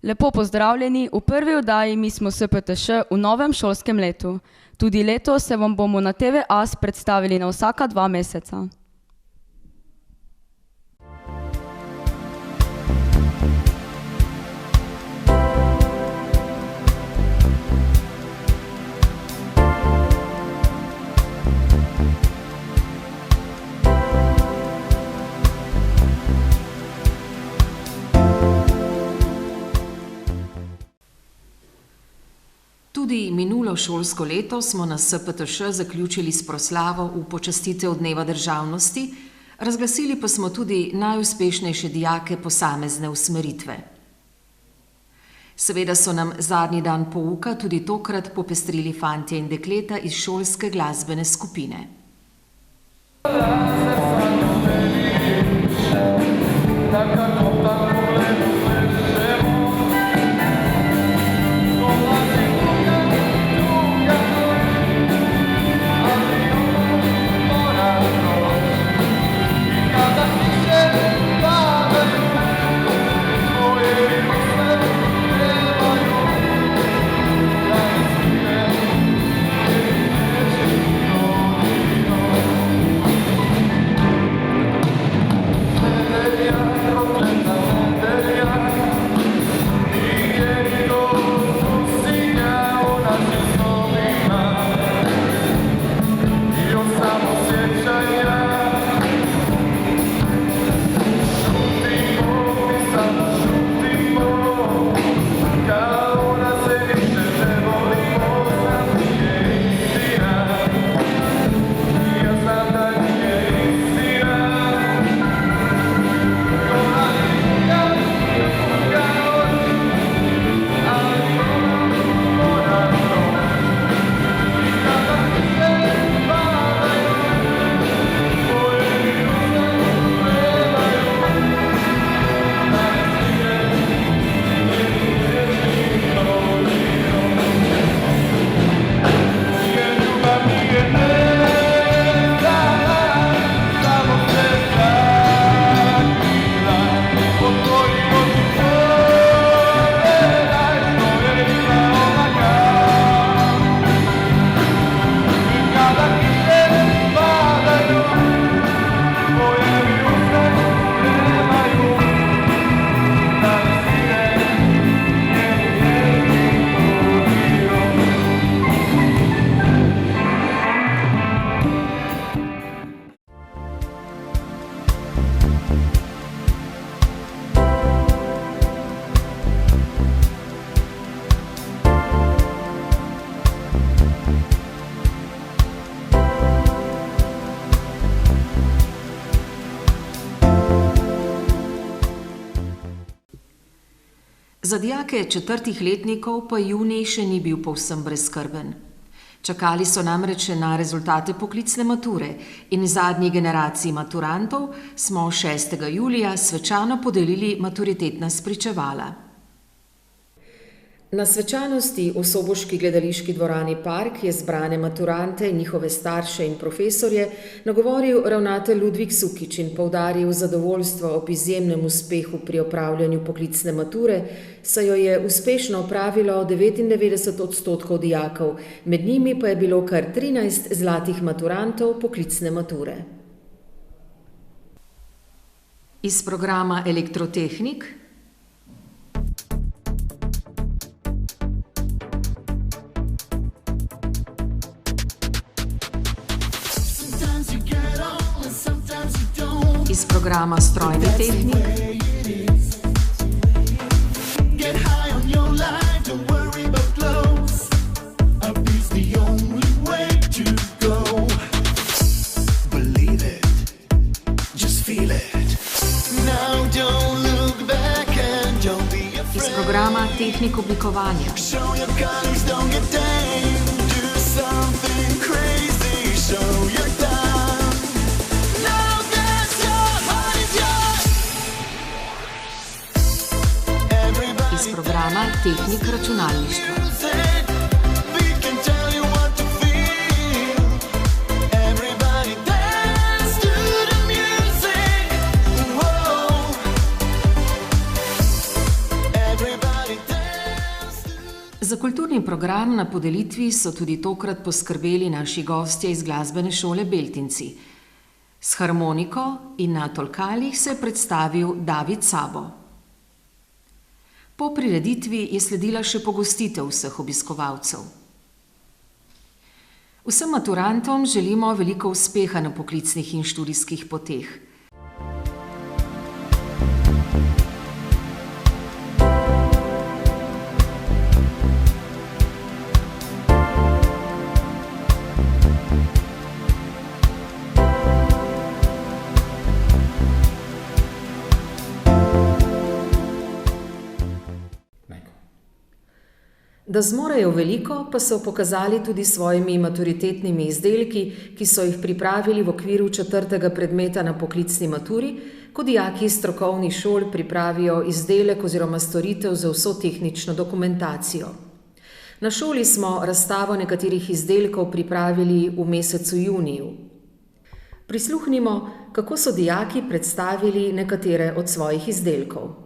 Lepo pozdravljeni v prvi oddaji Mi smo SPTŠ v novem šolskem letu. Tudi letos se vam bomo na TV As predstavili na vsaka 2 meseca. Tudi minulo šolsko leto smo na SPTŠ zaključili s proslavo v počastitev Dneva državnosti, razglasili pa smo tudi najuspešnejše dijake posamezne usmeritve. Seveda so nam zadnji dan pouka tudi tokrat popestrili fantje in dekleta iz šolske glasbene skupine. Za dijake 4. letnikov pa junij še ni bil povsem brezskrben. Čakali so namreč na rezultate poklicne mature in zadnji generaciji maturantov smo 6. julija svečano podelili maturitetna spričevala. Na svečanosti v soboški gledališki dvorani Park je zbrane maturante, njihove starše in profesorje nagovoril ravnatelj Ludvik Sukič in poudaril zadovoljstvo ob izjemnem uspehu pri opravljanju poklicne mature, saj jo je uspešno opravilo 99% dijakov, med njimi pa je bilo kar 13 zlatih maturantov poklicne mature. Iz programa Elektrotehnik iz programa Strojni tehnik, iz programa Tehnik oblikovanja, tehnik računalništva. Za kulturni program na podelitvi so tudi tokrat poskrbeli naši gostje iz glasbene šole Beltinci. S harmoniko in na tolkalih se je predstavil David Sabo. Po prireditvi je sledila še pogostitev vseh obiskovalcev. Vsem maturantom želimo veliko uspeha na poklicnih in študijskih poteh. Da zmorejo veliko, pa so pokazali tudi s svojimi maturitetnimi izdelki, ki so jih pripravili v okviru 4. predmeta na poklicni maturi, ko dijaki iz strokovnih šol pripravijo izdelek oziroma storitev za vso tehnično dokumentacijo. Na šoli smo razstavo nekaterih izdelkov pripravili v mesecu juniju. Prisluhnimo, kako so dijaki predstavili nekatere od svojih izdelkov.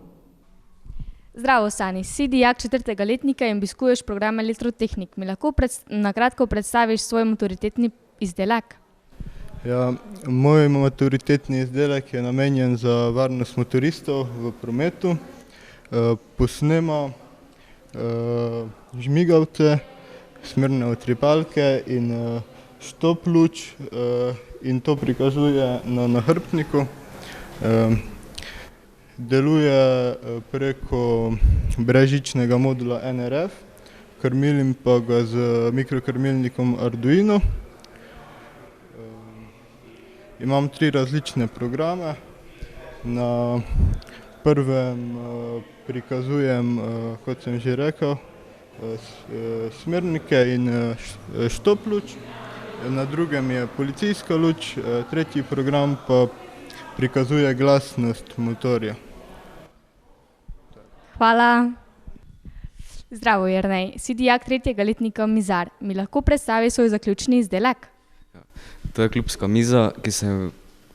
Zdravo, Sani, si dijak 4. letnika in obiskuješ program Elektrotehnik. Mi lahko na kratko predstaviš svoj maturitetni izdelek? Ja, moj maturitetni izdelek je namenjen za varnost motoristov v prometu. Posnema žmigavce, smerne utripalke in štop luč in to prikazuje na nahrbtniku. Deluje preko brezžičnega modula NRF, krmilim pa ga z mikrokrmilnikom Arduino. Imam 3 različne programe. Na prvem prikazujem, kot sem že rekel, smernike in štop luč. Na drugem je policijska luč, tretji program pa prikazuje glasnost motorja. Hvala. Zdravo, Jernej. Si dijak 3. letnika Mizar. Mi lahko predstavi svoj zaključni izdelek? To je klubska miza,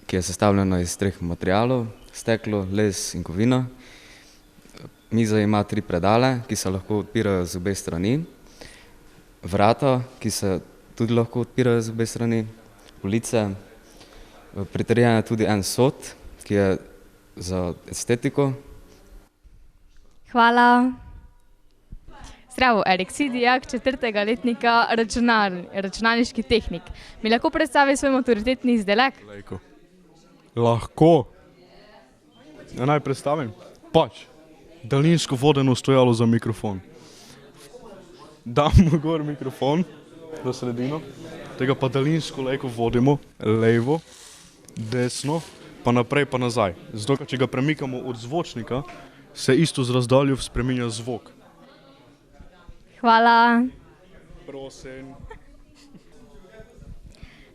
ki je sestavljena iz 3 materialov: steklo, les in kovina. Miza ima 3 predale, ki se lahko odpirajo z obe strani. Vrata, ki se tudi lahko odpirajo z obe strani. Police. Pritrjen je tudi en sod, ki je za estetiko. Hvala. Zdravo, Erik, si dijak 4. letnika računalniški tehnik. Mi lahko predstavi svoj maturitetni izdelek? Lahko. Ja, naj predstavim? Pač, daljinsko vodeno stojalo za mikrofon. Damo gor mikrofon na sredino, tega pa daljinsko lejko vodimo, levo, desno, pa naprej pa nazaj. Zato, če ga premikamo od zvočnika, se isto z razdaljo spreminja zvok. Hvala. Prosim.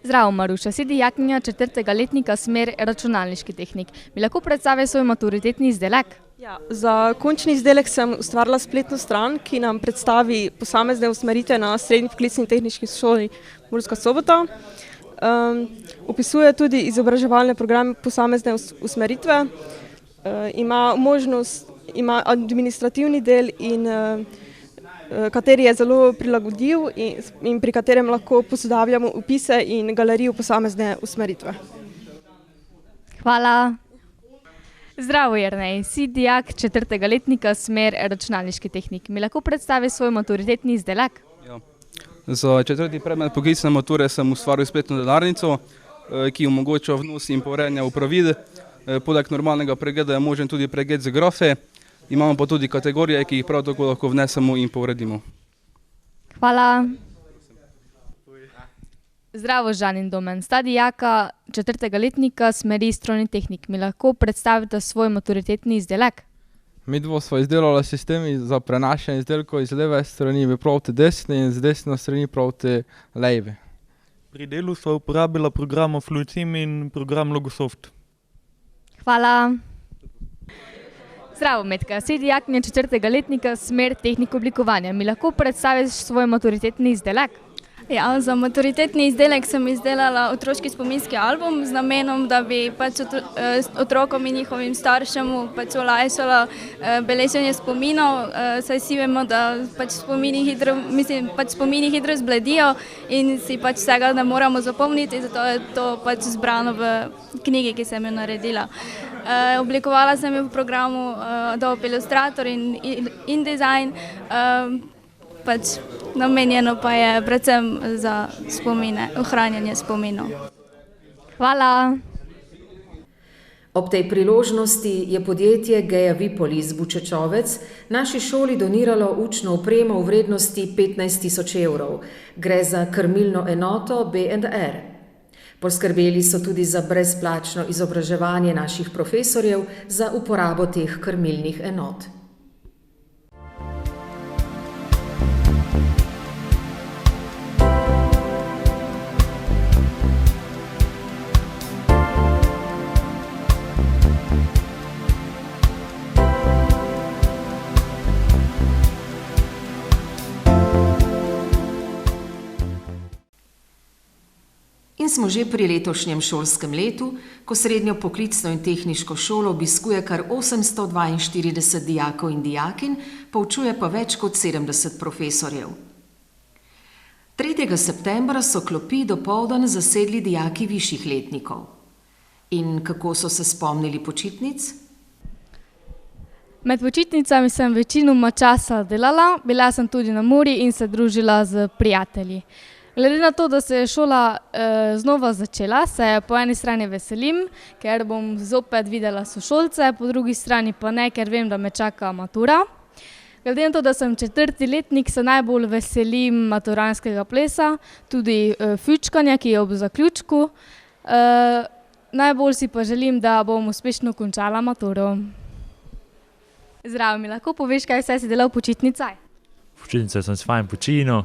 Zdravo, Maruša, si dijakinja 4. letnika smer računalniški tehnik. Mi lahko predstavi svoj maturitetni izdelek? Ja, za končni izdelek sem ustvarila spletno stran, ki nam predstavi posamezne usmeritve na srednji poklicni tehniški šoli Murska Sobota. Opisuje tudi izobraževalne programe posamezne usmeritve. Ima administrativni del, kateri je zelo prilagodljiv in pri katerem lahko posodabljamo opise in galerijo posamezne usmeritve. Hvala. Zdravo, Jernej, si dijak 4. letnika smer računalniški tehnik. Mi lahko predstavi svoj maturitetni izdelek? Ja. Za 4. predmet poklicne mature sem ustvaril spletno denarnico, ki omogoča vnos in urejanje opravil. Poleg normalnega pregleda je možen tudi pregled z grafe. Imamo pa tudi kategorije, ki jih prav tako lahko vnesemo in povredimo. Hvala. Zdravo, Žan in Domen. Sta dijaka 4. letnika smeri strojni tehnik. Mi lahko predstavite svoj maturitetni izdelek? Midva sva izdelala sistemi za prenašanje izdelkov iz leve strani v proti desni in z desne strani proti levi. Pri delu sva uporabila program Fluidsim in program Logosoft. Hvala. Zdravo, Metka. Si dijakinja 4. letnika smer tehnik oblikovanja. Mi lahko predstaviš svoj maturitetni izdelek? Ja, za maturitetni izdelek sem izdelala otroški spominski album z namenom, da bi pač otrokom in njihovim staršem pač olajšala beleženje spominov, saj vsi vemo, da pač spomini hitro zbledijo in si pač vsega ne moramo zapomniti, zato je to pač zbrano v knjigi, ki sem jo naredila. Oblikovala sem jo v programu Adobe Illustrator in InDesign, pač namenjeno pa je predvsem za spomine, ohranjanje spominov. Hvala. Ob tej priložnosti je podjetje Gea Vipoli iz Bučečovec naši šoli doniralo učno opremo v vrednosti 15.000 evrov. Gre za krmilno enoto B&R. Poskrbeli so tudi za brezplačno izobraževanje naših profesorjev za uporabo teh krmilnih enot. In smo že pri letošnjem šolskem letu, ko srednjo poklicno in tehniško šolo obiskuje kar 842 dijakov in dijakinj, poučuje pa več kot 70 profesorjev. 3. septembra so klopi dopoldan zasedli dijaki višjih letnikov. In kako so se spomnili počitnic? Med počitnicami sem večinoma časa delala, bila sem tudi na morju in se družila z prijatelji. Glede na to, da se je šola znova začela, se po eni strani veselim, ker bom zopet videla sošolce, po drugi strani pa ne, ker vem, da me čaka matura. Glede na to, da sem 4. letnik, se najbolj veselim maturantskega plesa, tudi fučkanja, ki je ob zaključku. Najbolj si pa želim, da bom uspešno končala maturo. Zdravo, mi lahko poveš, kaj vse si delal v počitnicah? V počitnicah sem se fajn počinil,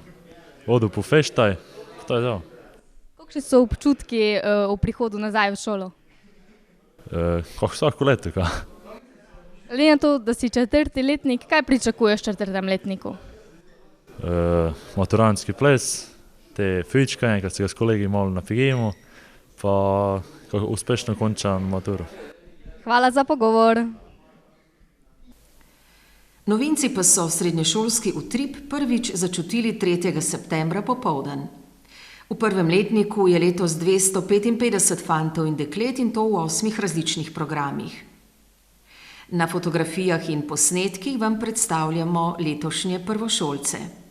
hodil po feštaj, to je to. Kakšni so občutki v prihodu nazaj v šolo? Kako vsako leto, kaj. Glede na to, da si 4. letnik, kaj pričakuješ v 4. letniku? Maturantski ples, te fučkanje, kad se ga s kolegi malo nafigimo, pa kako uspešno končam maturo. Hvala za pogovor. Novinci pa so srednješolski utrip prvič začutili 3. septembra popoldan. V 1. letniku je letos 255 fantov in deklet in to v 8 različnih programih. Na fotografijah in posnetkih vam predstavljamo letošnje prvošolce.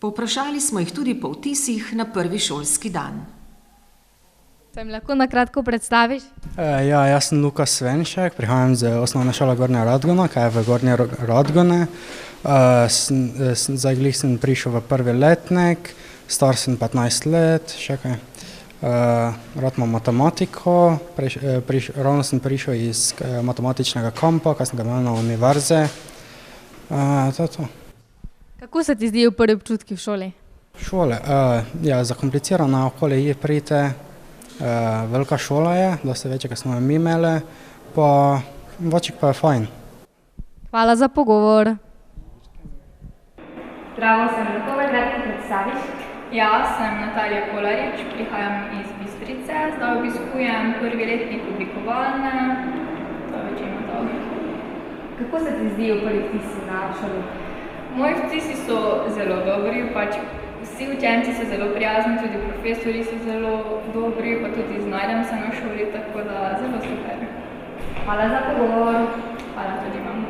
Povprašali smo jih tudi po vtisih na prvi šolski dan. Se mi lahko na kratko predstaviš? Ja, jaz sem Lukas Svenšek, prihajam z osnovne šole Gornja Radgona, kaj je v Gornje Radgone. Zdaj glih sem prišel v prvi letnik, star sem 15 let, še kaj. Rad imam matematiko, ravno sem prišel iz matematičnega kampa, kaj sem ga imel na univerze. To je to. Kako se ti zdijo prvi občutki v šoli? Šole, ja, zakomplicirano okolje je prite, velika šola je, dosti večja, kot smo jo mi imeli, pa voček pa je fajn. Hvala za pogovor. Zdravo, se mi lahko kratko predstaviš? Ja, sem Natalija Kolarič, prihajam iz Bistrice, zdaj obiskujem prvi letnik oblikovalne, to je večino to. Kako se ti zdijo prvi vtisi na šoli? Moji vtisi so zelo dobri, pač vsi učenci so zelo prijazni, tudi profesori so zelo dobri, pa tudi znajdem se na šoli, tako da zelo super. Hvala za pogovor. Hvala tudi vam.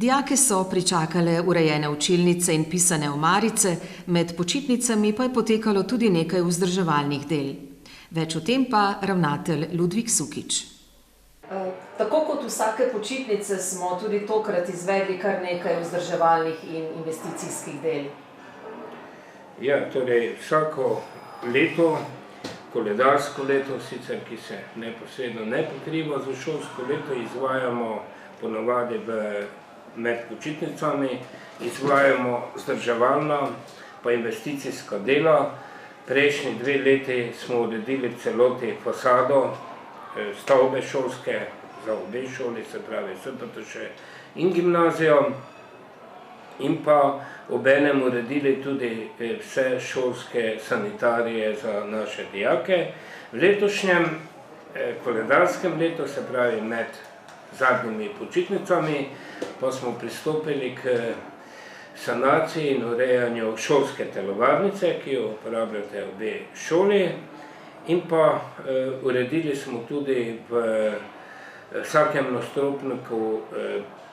Dijake so pričakale urejene učilnice in pisane omarice, med počitnicami pa je potekalo tudi nekaj vzdrževalnih del. Več o tem pa ravnatelj Ludvik Sukič. Tako kot vsake počitnice smo tudi tokrat izvedli kar nekaj vzdrževalnih in investicijskih del. Ja, torej vsako leto, koledarsko leto, sicer ki se neposredno ne pokriva z šolsko leto, izvajamo ponavadi med počitnicami, izvajamo vzdrževalna pa investicijska dela. Prejšnji 2 leti smo uredili v celoti fasado stavbe šolske za obe šoli, se pravi SPTŠ in gimnazijo, in pa obenem uredili tudi vse šolske sanitarije za naše dijake. V letošnjem koledarskem letu, se pravi med zadnjimi počitnicami, pa smo pristopili k sanaciji in urejanju šolske telovadnice, ki jo uporabljate obe šoli, in pa uredili smo tudi v vsakem nastropniku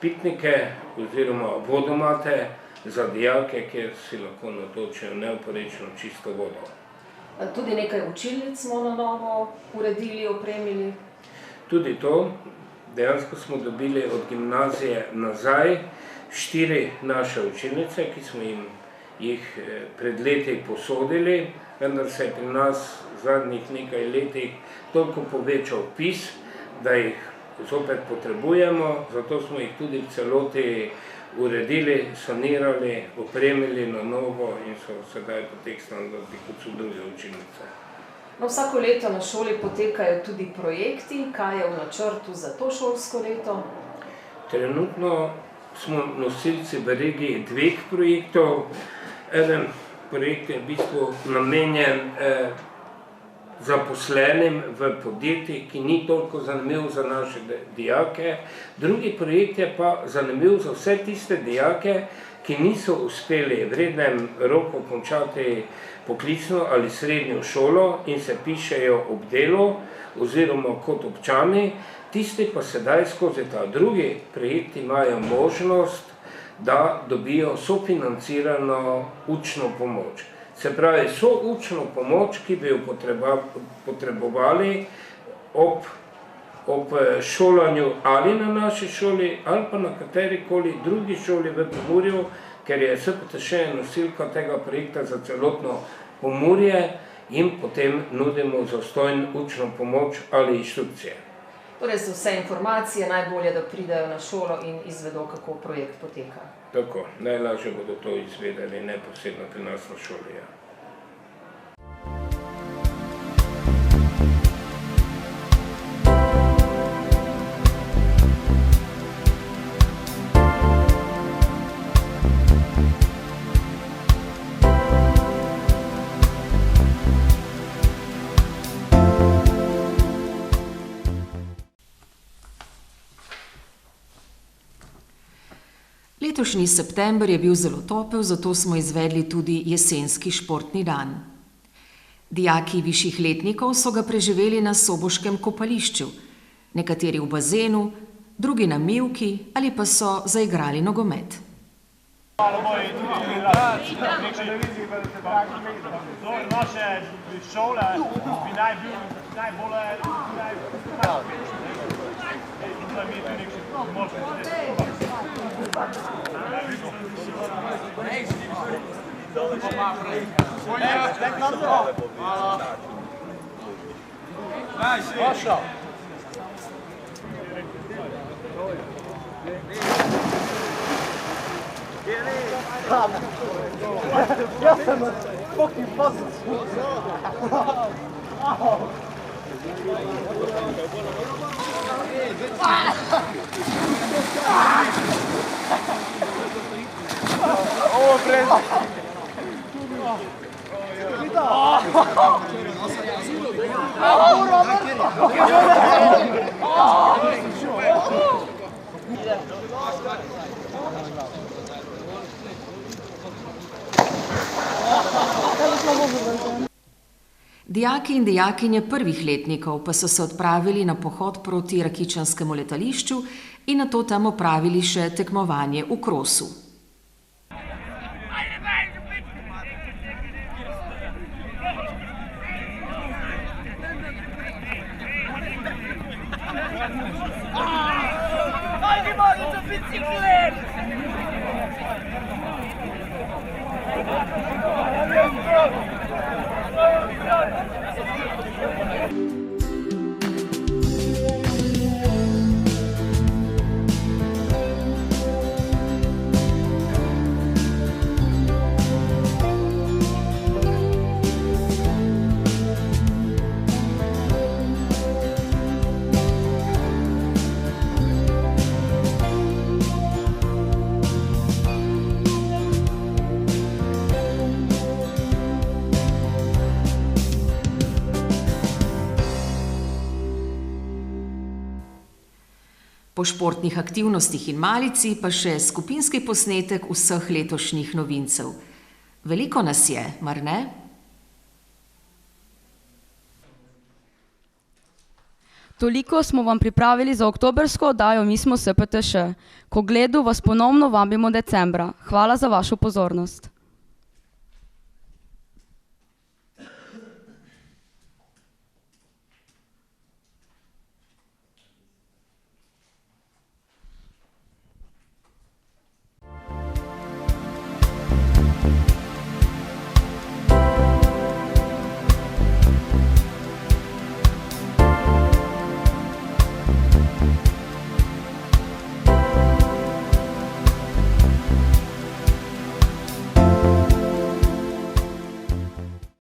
pitnike oziroma vodomate za dijake, kjer si lahko natočijo neoporečno čisto vodo. Tudi nekaj učilnic smo na novo uredili, opremili. Tudi to. Dejansko smo dobili od gimnazije nazaj 4 naše učilnice, ki smo jih pred leti posodili, vendar se je pri nas v zadnjih nekaj letih toliko povečal vpis, da jih zopet potrebujemo, zato smo jih tudi v celoti uredili, sanirali, opremili na novo in so sedaj po teh standardih, kot so druge učilnice. Vsako leto na šoli potekajo tudi projekti, kaj je v načrtu za to šolsko leto? Trenutno smo nosilci v regiji 2 projektov. Eden projekt je v bistvu namenjen zaposlenim v podjetjih, ki ni toliko zanimiv za naše dijake. Drugi projekt je pa zanimiv za vse tiste dijake, ki niso uspeli v rednem roku končati poklicno ali srednjo šolo in se pišejo ob delu oziroma kot občani. Tisti pa sedaj skozi ta drugi projekt imajo možnost, da dobijo sofinancirano učno pomoč. Se pravi, součno pomoč, ki bi jo potrebovali ob šolanju ali na naši šoli ali pa na katerikoli drugi šoli v Pomurju, ker je SPTŠ nosilka tega projekta za celotno Pomurje in potem nudimo zastonj učno pomoč ali inštrukcije. Torej za vse informacije najbolje, da pridejo na šolo in izvedo, kako projekt poteka. Tako, najlažje bodo to izvedeli neposredno pri nas na šoli. Ja. Letošnji september je bil zelo topel, zato smo izvedli tudi jesenski športni dan. Dijaki višjih letnikov so ga preživeli na soboškem kopališču, nekateri v bazenu, drugi na mivki ali pa so zaigrali nogomet. Naše šole bi naj bil najbolj Ja sam fucking puzzles. Ovo preza. Dijaki in dijakinje prvih letnikov pa so se odpravili na pohod proti rakičanskemu letališču in nato tam opravili še tekmovanje v krosu. Po športnih aktivnostih in malici pa še skupinski posnetek vseh letošnjih novincev. Veliko nas je, mar ne? Toliko smo vam pripravili za oktobrsko oddajo Mi smo SPTŠ. K ogledu vas ponovno vabimo decembra. Hvala za vašo pozornost.